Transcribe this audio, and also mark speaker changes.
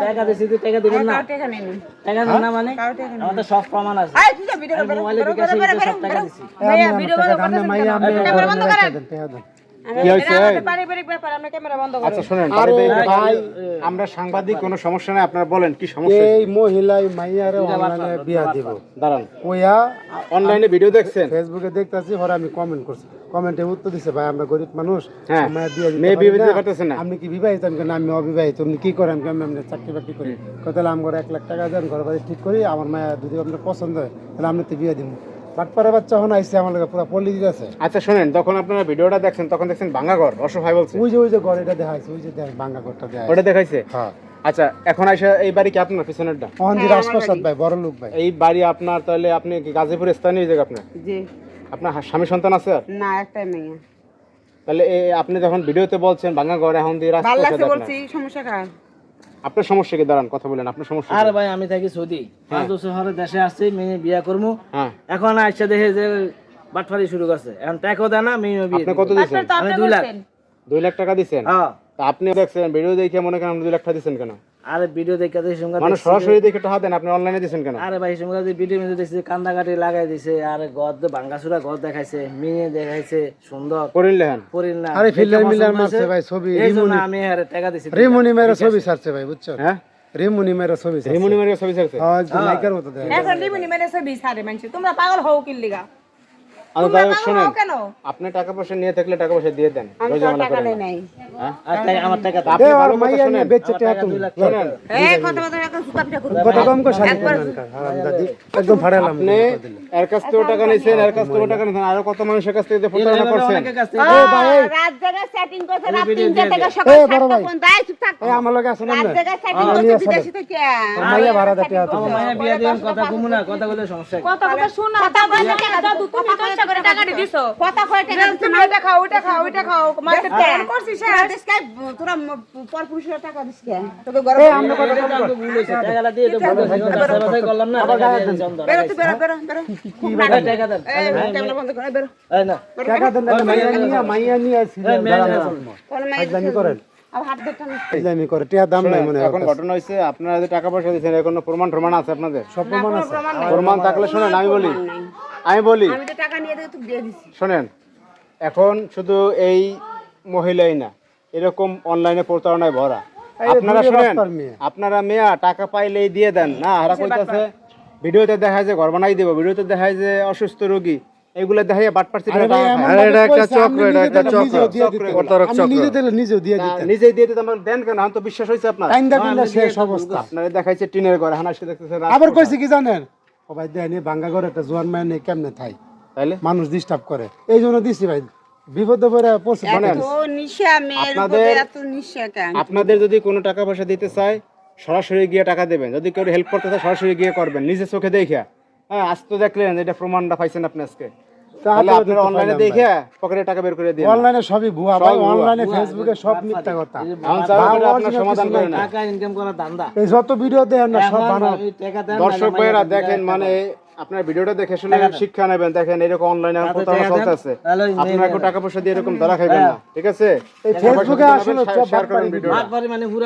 Speaker 1: টাকা দিছি তুই টাকা দিবেন না টাকা নেন না মানে আমাদের সব প্রমাণ আছে মোবাইলে বিকাশে সব টাকা দিছি
Speaker 2: ভিডিও বন্ধ করেন
Speaker 3: কি হইছে
Speaker 2: পারিবারিক ব্যাপার আমরা ক্যামেরা বন্ধ করব
Speaker 3: আচ্ছা শুনেন ভাই আমরা সাংবাদিক কোনো সমস্যা নাই আপনারা বলেন কি সমস্যা
Speaker 4: এই মহিলাই মাইয়ারে অনলাইনে বিয়া দিব
Speaker 3: দাঁড়ান
Speaker 4: কইয়া
Speaker 3: অনলাইনে ভিডিও দেখছেন
Speaker 4: ফেসবুকে দেখতাছি পরে আমি কমেন্ট করছি কমেন্টে উত্তর দিছে ভাই আমরা গরিব মানুষ
Speaker 3: হ্যাঁ
Speaker 4: আমরা বিয়া দিতে
Speaker 3: মেয়ে
Speaker 4: পারি
Speaker 3: বিয়ে
Speaker 4: না।
Speaker 3: দিতে পারতেছেন না
Speaker 4: আপনি কি বিবাহিত আমি না আমি অবিবাহিত আপনি কি করেন আমি আমরা চাকরি বাকরি করি তাহলে আমার 1 লাখ টাকা দেন ঘর বাড়ি ঠিক করি আমার মায়া যদি আপনার পছন্দ হয় তাহলে আমি তো বিয়ে দিব বাটপারে বাচ্চা হন আইছে আমার লাগে পুরো পল্লি দিতেছে
Speaker 3: আচ্ছা শুনেন তখন আপনারা ভিডিওটা দেখছেন তখন দেখছেন ভাঙাঘর অসহায় বলছে
Speaker 4: ওই যে ঘর এটা দেখাইছে ওই যে দেখ ভাঙ্গা ঘরটা দেখাইছে
Speaker 3: ওটা দেখাইছে
Speaker 4: হ্যাঁ
Speaker 3: আচ্ছা এখন আইসা এই বাড়ি কি আপনার পিছনেরটা
Speaker 4: ওখান দিয়ে রাজপ্রাসাদ ভাই বড় লোক ভাই
Speaker 3: এই বাড়ি আপনার তাহলে আপনি কি গাজীপুর স্থানীয় জায়গা আপনার
Speaker 2: জি
Speaker 3: আপনার স্বামী সন্তান আছে আর
Speaker 2: না একটাই মেয়ে
Speaker 3: তাহলে আপনি যখন ভিডিওতে বলছেন ভাঙাঘর এখন দিয়ে
Speaker 2: ভালো
Speaker 3: রাস্তা
Speaker 2: লাগছে বলছি সমস্যা কার
Speaker 3: আপনার সমস্যা কি দাঁড়ান কথা বলেন আপনার সমস্যা
Speaker 1: আরে ভাই আমি থাকি সৌদি 5 বছর হরে দেশে আসছি মেয়ে বিয়া করবো
Speaker 3: হ্যাঁ
Speaker 1: এখন আইসা দেখে যে বাটফারি শুরু করছে এখন টাকাও দেয় না মেয়ে বিয়ে
Speaker 3: আপনি কত দিয়েছেন
Speaker 1: আমি 2 লাখ
Speaker 3: 2 লাখ টাকা দিয়েছেন
Speaker 1: হ্যাঁ
Speaker 3: তা আপনি দেখছেন ভিডিও দেখে মনে করেন 2 লাখ টাকা দিয়েছেন কেন
Speaker 1: আরে ভিডিও দেখে দেখি সঙ্গে
Speaker 3: মানে সরাসরি দেখে টাকা দেন আপনি অনলাইনে দিয়েছেন কেন
Speaker 1: আরে ভাই সঙ্গে ভিডিও মধ্যে দেখছি কান্দাকাটি লাগাই দিছে আর গদ ভাঙ্গাচুরা গদ দেখাইছে মেয়ে দেখাইছে সুন্দর
Speaker 3: করিন লেহেন
Speaker 1: পরিল না
Speaker 4: আরে ফিল্টার মিলার মারছে ভাই ছবি
Speaker 1: এই জন্য আমি আরে টাকা দিছি
Speaker 4: রিমুনি মেরে ছবি ছাড়ছে ভাই বুঝছো
Speaker 3: হ্যাঁ
Speaker 4: রিমুনি মেরে ছবি ছাড়ছে
Speaker 3: রিমুনি মারিয়া ছবি ছাড়ছে
Speaker 4: হ্যাঁ নাইকার মতো দেখ
Speaker 2: এখন লিমুনি মেরে সে বিছারে মানছি তোমরা পাগল হও কি লিগা
Speaker 3: আমি
Speaker 2: তোমরা
Speaker 3: তাই
Speaker 2: পাগল
Speaker 3: শুনেন
Speaker 2: হও কেন
Speaker 3: আপনি টাকা পয়সা নিয়ে থাকলে টাকা পয়সা দিয়ে দেন
Speaker 2: আমি তো টাকা নেই নাই
Speaker 3: হ্যাঁ
Speaker 1: আর তাই আমার টাকা দাও।
Speaker 3: আপনি
Speaker 4: এ
Speaker 3: ভালো
Speaker 4: আর
Speaker 3: কথা
Speaker 4: মাইয়া নিয়ে
Speaker 3: শুনেন
Speaker 4: বেচছে টাকা তুমি
Speaker 3: শুনেন
Speaker 2: এই কথা কথা এখন সুতা পিঠা করব
Speaker 4: কত কম কো শালি হারামজাদি একদম ফাড়ালাম
Speaker 3: আপনি এর কাছ থেকেও টাকা নিছেন এর কাছ থেকেও টাকা নিছেন আরো কত মানুষের কাছ থেকে প্রতারণা করছেন
Speaker 1: অনেকের কাছে
Speaker 2: রাত জায়গা সেটিং করছে রাত 3টা থেকে
Speaker 4: এ
Speaker 2: সকাল
Speaker 4: বড়
Speaker 2: 7টা
Speaker 4: ভাই।
Speaker 2: পর্যন্ত আই চুপ থাক
Speaker 4: এই আমার লগে আছে না
Speaker 2: রাত
Speaker 4: না
Speaker 2: জায়গা সেটিং করছে বিদেশি থেকে
Speaker 4: মাইয়া ভাড়া দে টাকা
Speaker 1: আমার মায়ের বিয়া দিন কথা কমু না কথা বলে সমস্যা কি?
Speaker 2: কথা কথা শুন না কথা বলে কেন দাদু তুমি তো ইচ্ছা করে টাকা দিছো কথা কয় টাকা দিছো তুমি ওইটা খাও ওইটা খাও মাকে ফোন করছিস হ্যাঁ দিসকে তোরা পর পুরুষের টাকা দিস কেন তোকে গরম
Speaker 4: আমরা কত
Speaker 1: এটা তো ভুল হয়েছে টাকাটা দিয়ে তো ভুল হয়েছে যাচাই করলাম না টাকা দিয়ে দিছি অন্তর।
Speaker 2: বেরো তুই বেরো
Speaker 1: এই টাকা দেন
Speaker 2: এই ক্যামেরা বন্ধ করে বেরো
Speaker 1: এই না
Speaker 4: টাকা দেন না মাইয়া নিয়ে আসি
Speaker 2: কোন মাই
Speaker 4: ইসলামি করেন
Speaker 2: আর হাত দেখতাম
Speaker 4: ইসলামি করে টাকা দাম নাই মনে হয়
Speaker 3: এখন ঘটনা হইছে আপনারা যে টাকা পয়সা দিয়েছেন এর কোনো প্রমাণ আছে আপনাদের
Speaker 4: সব প্রমাণ আছে
Speaker 3: প্রমাণ থাকলে শুনেন আমি বলি
Speaker 2: আমি তো টাকা নিয়ে তুই দিয়ে দিছি
Speaker 3: শোনেন এখন শুধু এই মহিলাই না এরকম অনলাইনে প্রতারণায় ভরা আপনারা
Speaker 4: ঘুরে
Speaker 3: শুনেন
Speaker 4: রাস্তার মেয়ে।
Speaker 3: আপনারা মেয়া টাকা পাইলেই দিয়ে দেন না হারা কইতাছে ভিডিওতে দেখায় যে ঘর বানাই দেব ভিডিওতে দেখায় যে অসুস্থ রোগী এগুলো দেখাইয়া বাটপারছি
Speaker 4: এটা একটা চক্র এটা একটা চক্র প্রতারক চক্র আমি নিজে দিলে নিজেও দিয়ে দিতে
Speaker 3: নিজেই দিয়ে দিতে আমার দেন কেন আমি তো বিশ্বাস হইছে আপনার
Speaker 4: টাইম দাবিলা শেষ অবস্থা
Speaker 3: আপনারা দেখাইছে টিনের ঘর হানাসে দেখতেছে
Speaker 4: আবার কইছে কি জানেন ও ভাই দেন এই ভাঙ্গা ঘরে একটা জোয়ান মায় নেই কেমনে থাই
Speaker 3: তাইলে
Speaker 4: মানুষ ডিস্টার্ব করে এই জন্য দিছি ভাই বিপদে পড়ে পড়ছে
Speaker 2: ও নিশা মেয়ের উপরে এত নিশা কেন
Speaker 3: আপনাদের যদি কোনো টাকা পয়সা দিতে চায় সরাসরি গিয়ে টাকা দেবেন যদি কেউ হেল্প করতে চায় সরাসরি গিয়ে করবেন নিজে চোখে দেখা হ্যাঁ আজ তো দেখলেন এটা প্রমাণটা পাইছেন আপনি আজকে তাহলে আপনারা অনলাইনে দেখে পকেটে টাকা বের করে দিয়ে
Speaker 4: অনলাইনে সবই ভুয়া ভাই অনলাইনে ফেসবুকে সব মিথ্যা কথা
Speaker 3: এখন চাইলে আপনার সমাধান করে না
Speaker 1: টাকা ইনকাম করা ধান্দা
Speaker 4: এই যত ভিডিও দেন না সব বানাও
Speaker 1: এই টাকা দেন
Speaker 3: দর্শক ভাইরা দেখেন মানে আপনার ভিডিওটা দেখে শুনে শিক্ষা নেবেন দেখেন এরকম অনলাইনে প্রতারণা চলতেছে আপনারা একটু টাকা পয়সা দিয়ে এরকম ধরা খাইবেন না ঠিক আছে
Speaker 4: এই ফেসবুকে আসলে সব
Speaker 3: শেয়ার করেন ভিডিওটা
Speaker 1: বাটফারি মানে পুরা